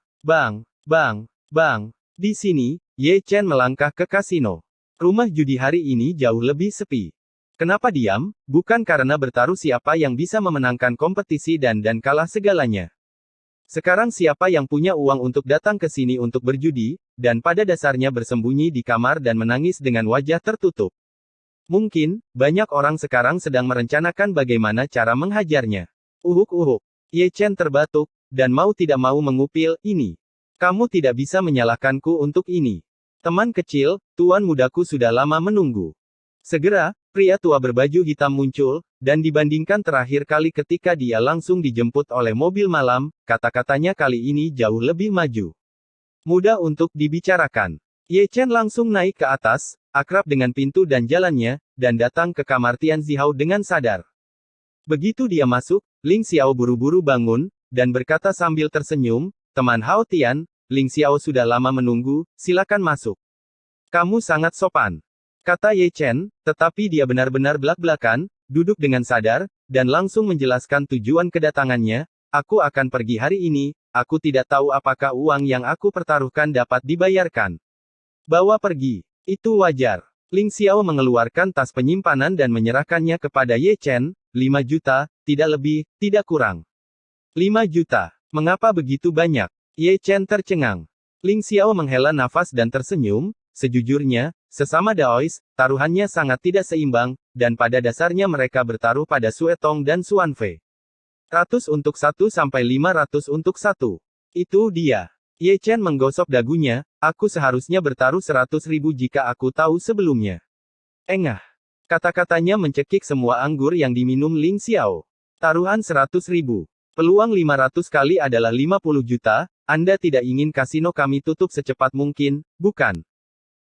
Di sini, Ye Chen melangkah ke kasino. Rumah judi hari ini jauh lebih sepi. Kenapa diam? Bukan karena bertaruh siapa yang bisa memenangkan kompetisi dan kalah segalanya. Sekarang siapa yang punya uang untuk datang ke sini untuk berjudi, dan pada dasarnya bersembunyi di kamar dan menangis dengan wajah tertutup. Mungkin, banyak orang sekarang sedang merencanakan bagaimana cara menghajarnya. Uhuk. Ye Chen terbatuk, dan mau tidak mau mengupil, ini. Kamu tidak bisa menyalahkanku untuk ini. Teman kecil, tuan mudaku sudah lama menunggu. Segera, pria tua berbaju hitam muncul, dan dibandingkan terakhir kali ketika dia langsung dijemput oleh mobil malam, kata-katanya kali ini jauh lebih maju. Mudah untuk dibicarakan. Ye Chen langsung naik ke atas, akrab dengan pintu dan jalannya, dan datang ke kamar Tian Zihao dengan sadar. Begitu dia masuk, Ling Xiao buru-buru bangun, dan berkata sambil tersenyum, teman Hao Tian, Ling Xiao sudah lama menunggu, silakan masuk. Kamu sangat sopan, kata Ye Chen, tetapi dia benar-benar belak-belakan, duduk dengan sadar, dan langsung menjelaskan tujuan kedatangannya. Aku akan pergi hari ini, aku tidak tahu apakah uang yang aku pertaruhkan dapat dibayarkan. Bawa pergi, itu wajar. Ling Xiao mengeluarkan tas penyimpanan dan menyerahkannya kepada Ye Chen, 5 juta, tidak lebih, tidak kurang. 5 juta, mengapa begitu banyak? Ye Chen tercengang. Ling Xiao menghela nafas dan tersenyum, sejujurnya, sesama Daois, taruhannya sangat tidak seimbang, dan pada dasarnya mereka bertaruh pada Sue Tong dan Xuan Fei. 100 untuk 1 sampai 500 untuk 1. Itu dia. Ye Chen menggosok dagunya, aku seharusnya bertaruh 100.000 jika aku tahu sebelumnya. Engah. Kata-katanya mencekik semua anggur yang diminum Ling Xiao. Taruhan 100.000. Peluang 500 kali adalah 50 juta, Anda tidak ingin kasino kami tutup secepat mungkin, bukan?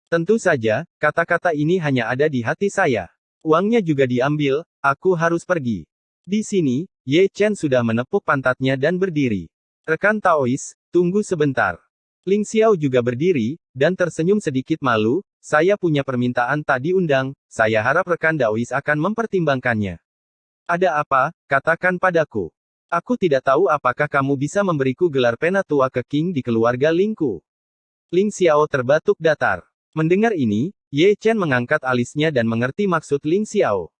Tentu saja, kata-kata ini hanya ada di hati saya. Uangnya juga diambil, aku harus pergi. Di sini, Ye Chen sudah menepuk pantatnya dan berdiri. Rekan Taois, tunggu sebentar. Ling Xiao juga berdiri, dan tersenyum sedikit malu, saya punya permintaan tak diundang, saya harap rekan Daois akan mempertimbangkannya. Ada apa, katakan padaku. Aku tidak tahu apakah kamu bisa memberiku gelar penatua ke King di keluarga Lingku. Ling Xiao terbatuk datar. Mendengar ini, Ye Chen mengangkat alisnya dan mengerti maksud Ling Xiao.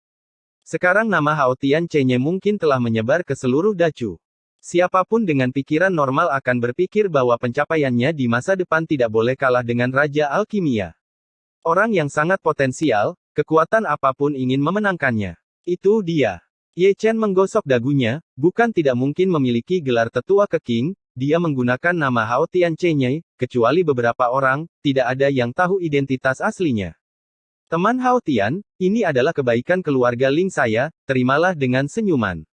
Sekarang nama Hao Tian Cenye mungkin telah menyebar ke seluruh Dacu. Siapapun dengan pikiran normal akan berpikir bahwa pencapaiannya di masa depan tidak boleh kalah dengan Raja Alkimia. Orang yang sangat potensial, kekuatan apapun ingin memenangkannya. Itu dia. Ye Chen menggosok dagunya, bukan tidak mungkin memiliki gelar tetua ke King, dia menggunakan nama Hao Tian Cenye, kecuali beberapa orang, tidak ada yang tahu identitas aslinya. Teman Hao Tian, ini adalah kebaikan keluarga Ling saya, terimalah dengan senyuman.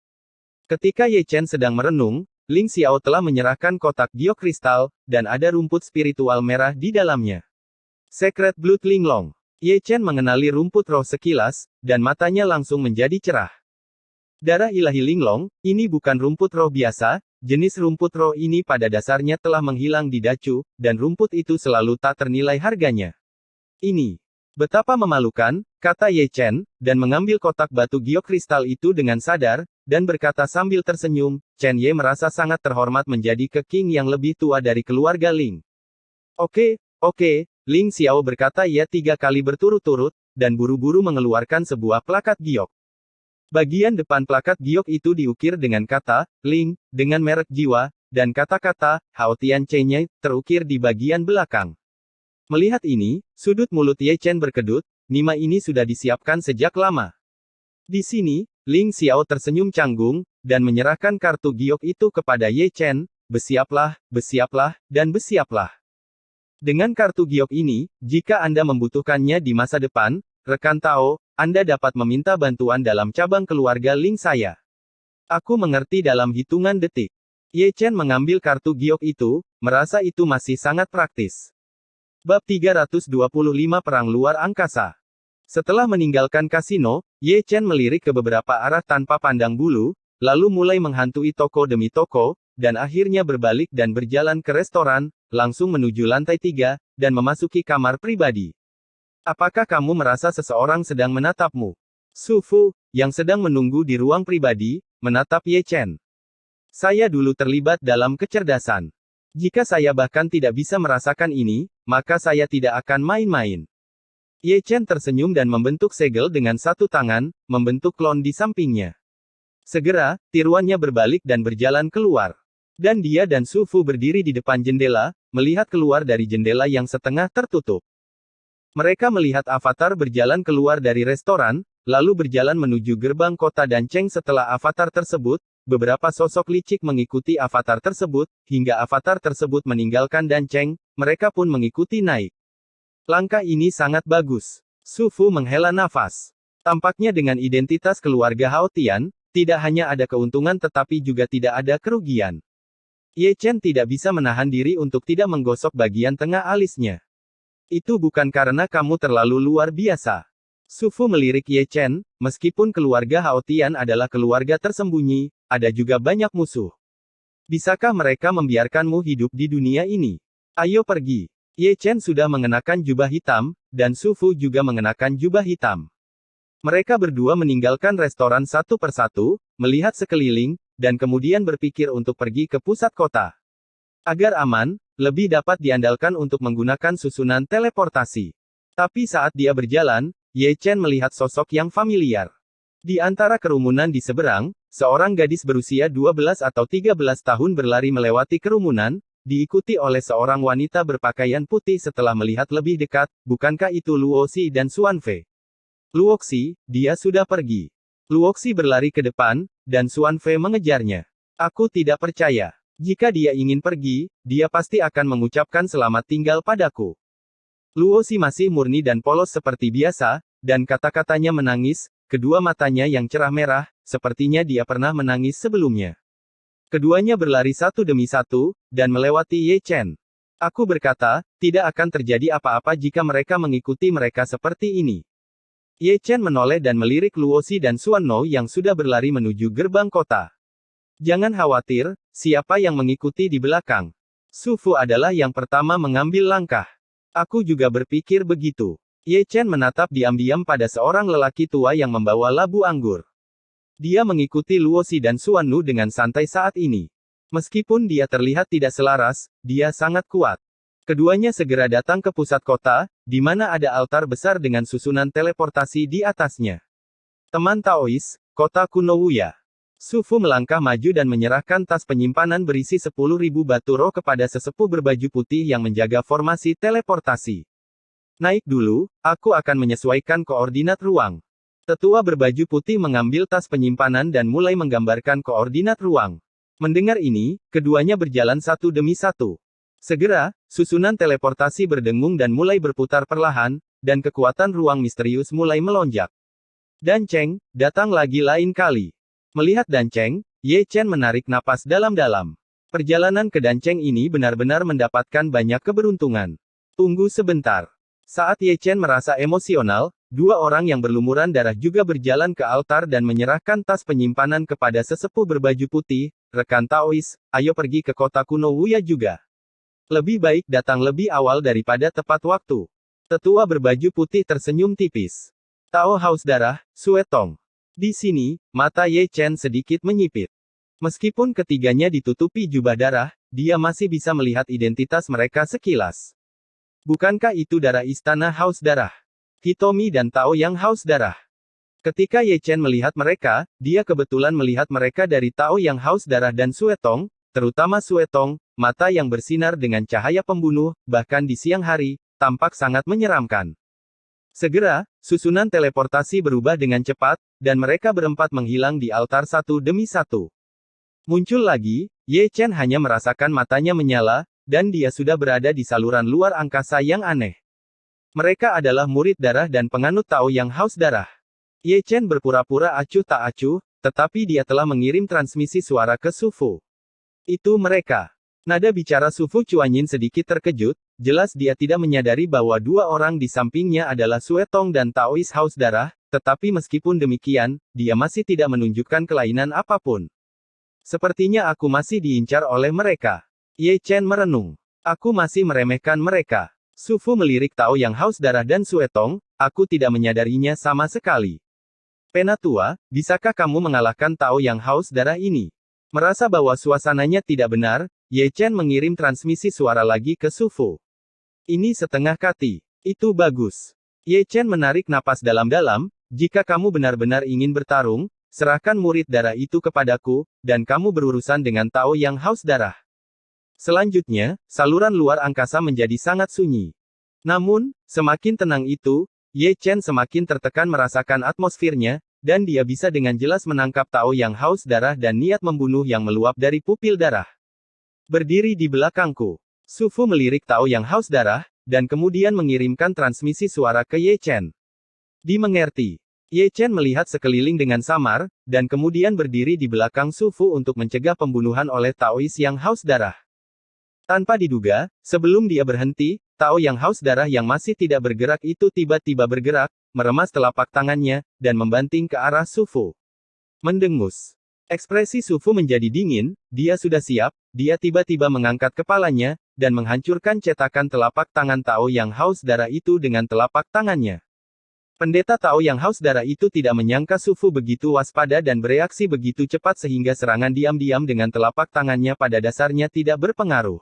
Ketika Ye Chen sedang merenung, Ling Xiao telah menyerahkan kotak giok kristal, dan ada rumput spiritual merah di dalamnya. Secret Blood Linglong. Ye Chen mengenali rumput roh sekilas, dan matanya langsung menjadi cerah. Darah ilahi Linglong, ini bukan rumput roh biasa, jenis rumput roh ini pada dasarnya telah menghilang di Dacu, dan rumput itu selalu tak ternilai harganya. Ini Betapa memalukan, kata Ye Chen, dan mengambil kotak batu giok kristal itu dengan sadar, dan berkata sambil tersenyum, Chen Ye merasa sangat terhormat menjadi King yang lebih tua dari keluarga Ling. Oke, Ling Xiao berkata ia 3 kali berturut-turut, dan buru-buru mengeluarkan sebuah plakat giok. Bagian depan plakat giok itu diukir dengan kata, Ling, dengan merek jiwa, dan kata-kata, Hao Tian Chen-nya, terukir di bagian belakang. Melihat ini, sudut mulut Ye Chen berkedut, Nima ini sudah disiapkan sejak lama. Di sini, Ling Xiao tersenyum canggung, dan menyerahkan kartu giok itu kepada Ye Chen, bersiaplah, dan bersiaplah. Dengan kartu giok ini, jika Anda membutuhkannya di masa depan, rekan Tao, Anda dapat meminta bantuan dalam cabang keluarga Ling saya. Aku mengerti dalam hitungan detik. Ye Chen mengambil kartu giok itu, merasa itu masih sangat praktis. Bab 325 Perang Luar Angkasa. Setelah meninggalkan kasino, Ye Chen melirik ke beberapa arah tanpa pandang bulu, lalu mulai menghantui toko demi toko, dan akhirnya berbalik dan berjalan ke restoran, langsung menuju lantai 3, dan memasuki kamar pribadi. Apakah kamu merasa seseorang sedang menatapmu? Su Fu, yang sedang menunggu di ruang pribadi, menatap Ye Chen. Saya dulu terlibat dalam kecerdasan. Jika saya bahkan tidak bisa merasakan ini, maka saya tidak akan main-main. Ye Chen tersenyum dan membentuk segel dengan satu tangan, membentuk klon di sampingnya. Segera, tiruannya berbalik dan berjalan keluar. Dan dia dan Su Fu berdiri di depan jendela, melihat keluar dari jendela yang setengah tertutup. Mereka melihat avatar berjalan keluar dari restoran, lalu berjalan menuju gerbang kota Dancheng. Setelah avatar tersebut, beberapa sosok licik mengikuti avatar tersebut, hingga avatar tersebut meninggalkan Dancheng, mereka pun mengikuti naik. Langkah ini sangat bagus. Su Fu menghela nafas. Tampaknya dengan identitas keluarga Hao Tian, tidak hanya ada keuntungan tetapi juga tidak ada kerugian. Ye Chen tidak bisa menahan diri untuk tidak menggosok bagian tengah alisnya. Itu bukan karena kamu terlalu luar biasa. Su Fu melirik Ye Chen, meskipun keluarga Hao Tian adalah keluarga tersembunyi, ada juga banyak musuh. Bisakah mereka membiarkanmu hidup di dunia ini? Ayo pergi. Ye Chen sudah mengenakan jubah hitam, dan Su Fu juga mengenakan jubah hitam. Mereka berdua meninggalkan restoran satu persatu, melihat sekeliling, dan kemudian berpikir untuk pergi ke pusat kota. Agar aman, lebih dapat diandalkan untuk menggunakan susunan teleportasi. Tapi saat dia berjalan, Ye Chen melihat sosok yang familiar. Di antara kerumunan di seberang, seorang gadis berusia 12 atau 13 tahun berlari melewati kerumunan, diikuti oleh seorang wanita berpakaian putih. Setelah melihat lebih dekat, bukankah itu Luoxi dan Xuanfei? Luoxi, dia sudah pergi. Luoxi berlari ke depan, dan Xuanfei mengejarnya. Aku tidak percaya. Jika dia ingin pergi, dia pasti akan mengucapkan selamat tinggal padaku. Luoxi masih murni dan polos seperti biasa, dan kata-katanya menangis, kedua matanya yang cerah merah, sepertinya dia pernah menangis sebelumnya. Keduanya berlari satu demi satu, dan melewati Ye Chen. Aku berkata, tidak akan terjadi apa-apa jika mereka mengikuti mereka seperti ini. Ye Chen menoleh dan melirik Luoxi dan Xuannou yang sudah berlari menuju gerbang kota. Jangan khawatir, siapa yang mengikuti di belakang? Su Fu adalah yang pertama mengambil langkah. Aku juga berpikir begitu. Ye Chen menatap diam-diam pada seorang lelaki tua yang membawa labu anggur. Dia mengikuti Luoxi dan Xuannou dengan santai saat ini. Meskipun dia terlihat tidak selaras, dia sangat kuat. Keduanya segera datang ke pusat kota, di mana ada altar besar dengan susunan teleportasi di atasnya. Teman Taois, kota kuno Wuya. Su Fu melangkah maju dan menyerahkan tas penyimpanan berisi 10.000 batu roh kepada sesepuh berbaju putih yang menjaga formasi teleportasi. Naik dulu, aku akan menyesuaikan koordinat ruang. Tetua berbaju putih mengambil tas penyimpanan dan mulai menggambarkan koordinat ruang. Mendengar ini, keduanya berjalan satu demi satu. Segera, susunan teleportasi berdengung dan mulai berputar perlahan, dan kekuatan ruang misterius mulai melonjak. Dancheng, datang lagi lain kali. Melihat Dancheng, Ye Chen menarik napas dalam-dalam. Perjalanan ke Dancheng ini benar-benar mendapatkan banyak keberuntungan. Tunggu sebentar. Saat Ye Chen merasa emosional, dua orang yang berlumuran darah juga berjalan ke altar dan menyerahkan tas penyimpanan kepada sesepuh berbaju putih. Rekan Taois, ayo pergi ke kota kuno Wuya juga. Lebih baik datang lebih awal daripada tepat waktu. Tetua berbaju putih tersenyum tipis. Tao haus darah, Suetong. Di sini, mata Ye Chen sedikit menyipit. Meskipun ketiganya ditutupi jubah darah, dia masih bisa melihat identitas mereka sekilas. Bukankah itu darah istana haus darah? Hitomi dan Tao yang haus darah. Ketika Ye Chen melihat mereka, dia kebetulan melihat mereka dari Tao yang haus darah dan Suetong, terutama Suetong, mata yang bersinar dengan cahaya pembunuh, bahkan di siang hari, tampak sangat menyeramkan. Segera, susunan teleportasi berubah dengan cepat, dan mereka berempat menghilang di altar satu demi satu. Muncul lagi, Ye Chen hanya merasakan matanya menyala, dan dia sudah berada di saluran luar angkasa yang aneh. Mereka adalah murid darah dan penganut Tao yang haus darah. Ye Chen berpura-pura acuh tak acuh, tetapi dia telah mengirim transmisi suara ke Su Fu. Itu mereka. Nada bicara Su Fu Chuanyin sedikit terkejut, jelas dia tidak menyadari bahwa dua orang di sampingnya adalah Suetong dan Taois haus darah, tetapi meskipun demikian, dia masih tidak menunjukkan kelainan apapun. Sepertinya aku masih diincar oleh mereka. Ye Chen merenung. Aku masih meremehkan mereka. Su Fu melirik Tao yang haus darah dan Suetong, aku tidak menyadarinya sama sekali. Penatua, bisakah kamu mengalahkan Tao yang haus darah ini? Merasa bahwa suasananya tidak benar, Ye Chen mengirim transmisi suara lagi ke Su Fu. Ini setengah kati. Itu bagus. Ye Chen menarik napas dalam-dalam, jika kamu benar-benar ingin bertarung, serahkan murid darah itu kepadaku, dan kamu berurusan dengan Tao yang haus darah. Selanjutnya, saluran luar angkasa menjadi sangat sunyi. Namun, semakin tenang itu, Ye Chen semakin tertekan merasakan atmosfernya, dan dia bisa dengan jelas menangkap Tao yang haus darah dan niat membunuh yang meluap dari pupil darah. Berdiri di belakangku. Su Fu melirik Tao yang haus darah, dan kemudian mengirimkan transmisi suara ke Ye Chen. Dimengerti. Ye Chen melihat sekeliling dengan samar, dan kemudian berdiri di belakang Su Fu untuk mencegah pembunuhan oleh Taois yang haus darah. Tanpa diduga, sebelum dia berhenti, Tao yang haus darah yang masih tidak bergerak itu tiba-tiba bergerak, meremas telapak tangannya, dan membanting ke arah Su Fu. Mendengus. Ekspresi Su Fu menjadi dingin, dia sudah siap, dia tiba-tiba mengangkat kepalanya, dan menghancurkan cetakan telapak tangan Tao yang haus darah itu dengan telapak tangannya. Pendeta Tao yang haus darah itu tidak menyangka Su Fu begitu waspada dan bereaksi begitu cepat sehingga serangan diam-diam dengan telapak tangannya pada dasarnya tidak berpengaruh.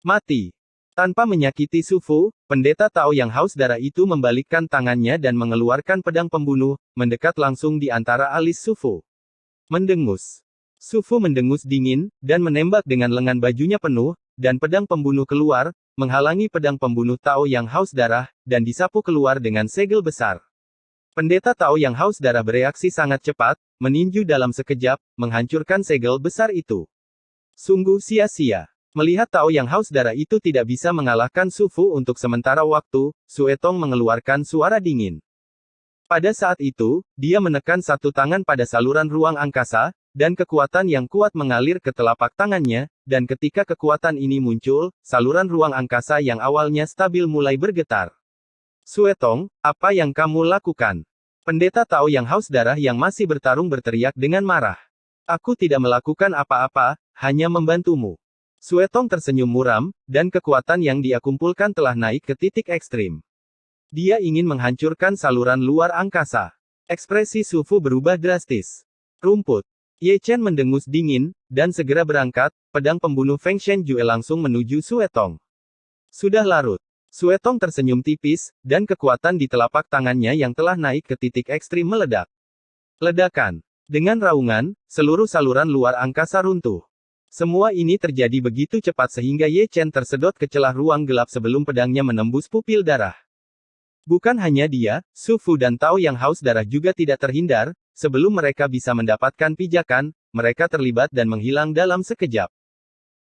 Mati. Tanpa menyakiti Su Fu, pendeta Tao yang haus darah itu membalikkan tangannya dan mengeluarkan pedang pembunuh, mendekat langsung di antara alis Su Fu. Mendengus. Su Fu mendengus dingin, dan menembak dengan lengan bajunya penuh, dan pedang pembunuh keluar, menghalangi pedang pembunuh Tao yang haus darah, dan disapu keluar dengan segel besar. Pendeta Tao yang haus darah bereaksi sangat cepat, meninju dalam sekejap, menghancurkan segel besar itu. Sungguh sia-sia. Melihat Tao yang haus darah itu tidak bisa mengalahkan Su Fu untuk sementara waktu, Suetong mengeluarkan suara dingin. Pada saat itu, dia menekan satu tangan pada saluran ruang angkasa, dan kekuatan yang kuat mengalir ke telapak tangannya, dan ketika kekuatan ini muncul, saluran ruang angkasa yang awalnya stabil mulai bergetar. Suetong, apa yang kamu lakukan? Pendeta Tao yang haus darah yang masih bertarung berteriak dengan marah. Aku tidak melakukan apa-apa, hanya membantumu. Suetong tersenyum muram, dan kekuatan yang dia kumpulkan telah naik ke titik ekstrim. Dia ingin menghancurkan saluran luar angkasa. Ekspresi Su Fu berubah drastis. Rumput. Ye Chen mendengus dingin, dan segera berangkat, pedang pembunuh Feng Shenjue langsung menuju Suetong. Sudah larut. Suetong tersenyum tipis, dan kekuatan di telapak tangannya yang telah naik ke titik ekstrim meledak. Ledakan. Dengan raungan, seluruh saluran luar angkasa runtuh. Semua ini terjadi begitu cepat sehingga Ye Chen tersedot ke celah ruang gelap sebelum pedangnya menembus pupil darah. Bukan hanya dia, Su Fu dan Tao yang haus darah juga tidak terhindar, sebelum mereka bisa mendapatkan pijakan, mereka terlibat dan menghilang dalam sekejap.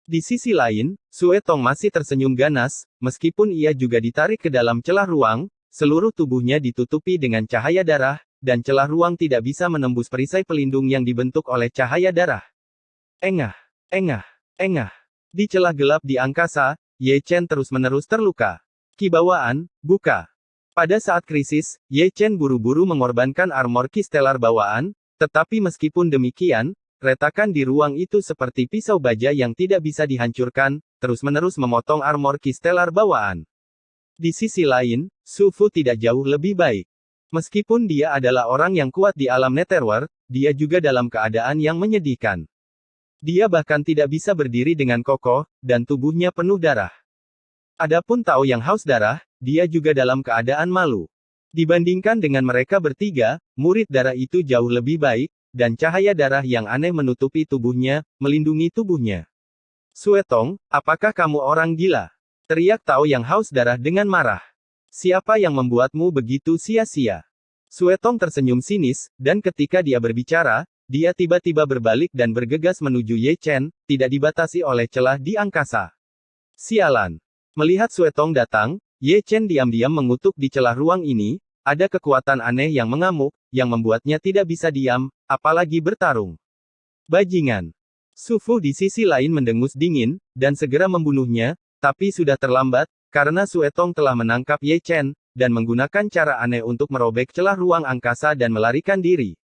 Di sisi lain, Suetong masih tersenyum ganas, meskipun ia juga ditarik ke dalam celah ruang, seluruh tubuhnya ditutupi dengan cahaya darah, dan celah ruang tidak bisa menembus perisai pelindung yang dibentuk oleh cahaya darah. Engah. Engah. Engah. Di celah gelap di angkasa, Ye Chen terus-menerus terluka. Kibawaan, buka. Pada saat krisis, Ye Chen buru-buru mengorbankan armor kistelar bawaan, tetapi meskipun demikian, retakan di ruang itu seperti pisau baja yang tidak bisa dihancurkan, terus-menerus memotong armor kistelar bawaan. Di sisi lain, Su Fu tidak jauh lebih baik. Meskipun dia adalah orang yang kuat di alam Netherworld, dia juga dalam keadaan yang menyedihkan. Dia bahkan tidak bisa berdiri dengan kokoh, dan tubuhnya penuh darah. Adapun Tao yang haus darah, dia juga dalam keadaan malu. Dibandingkan dengan mereka bertiga, murid darah itu jauh lebih baik, dan cahaya darah yang aneh menutupi tubuhnya, melindungi tubuhnya. Suetong, apakah kamu orang gila? Teriak Tao yang haus darah dengan marah. Siapa yang membuatmu begitu sia-sia? Suetong tersenyum sinis, dan ketika dia berbicara, dia tiba-tiba berbalik dan bergegas menuju Ye Chen, tidak dibatasi oleh celah di angkasa. Sialan. Melihat Suetong datang, Ye Chen diam-diam mengutuk di celah ruang ini, ada kekuatan aneh yang mengamuk, yang membuatnya tidak bisa diam, apalagi bertarung. Bajingan. Su Fu di sisi lain mendengus dingin, dan segera membunuhnya, tapi sudah terlambat, karena Suetong telah menangkap Ye Chen, dan menggunakan cara aneh untuk merobek celah ruang angkasa dan melarikan diri.